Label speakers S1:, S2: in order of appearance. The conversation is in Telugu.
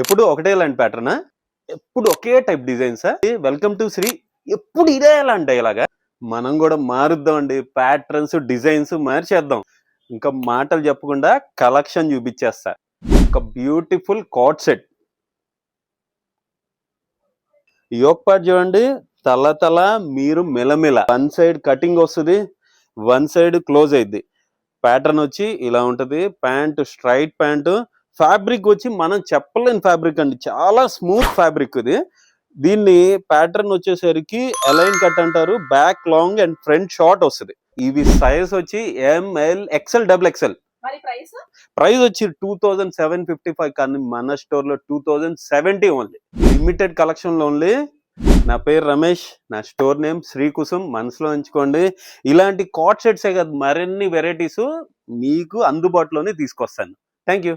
S1: ఎప్పుడు ఒకటే లాంటి ప్యాటర్నా? ఎప్పుడు ఒకే టైప్ డిజైన్సా? వెల్కమ్ టు శ్రీ ఎప్పుడు ఇదే లాంటి ఇలాగా? మనం కూడా మారుద్దామండి. Patterns, designs మార్చేద్దాం. ఇంకా మాటలు చెప్పకుండా కలెక్షన్ చూపించేస్తా. ఒక beautiful coat set. Yoke part చూడండి, తల మీరు మిలమిల. వన్ సైడ్ కటింగ్ వస్తుంది, వన్ సైడ్ క్లోజ్ అయింది. ప్యాటర్న్ వచ్చి ఇలా ఉంటది. Pant straight pant. ఫ్యాబ్రిక్ వచ్చి మనం చెప్పలేని ఫ్యాబ్రిక్ అండి, చాలా స్మూత్ ఫ్యాబ్రిక్ ఇది. దీన్ని ప్యాటర్న్ వచ్చేసరికి అలైన్ కట్ అంటారు. Back long and front short వస్తుంది. ఇవి సైజ్ వచ్చి ML, XL, double XL. Price వచ్చి 2755, కానీ మన స్టోర్ లో 2070 ఓన్లీ. లిమిటెడ్ కలెక్షన్ లో ఓన్లీ. నా పేరు రమేష్, నా స్టోర్ నేమ్ శ్రీ కుసుమ్. మనసులో ఉంచుకోండి. ఇలాంటి కాట్ సెట్సే కాదు, మరిన్ని వెరైటీస్ మీకు అందుబాటులోనే తీసుకొస్తాను. Thank you.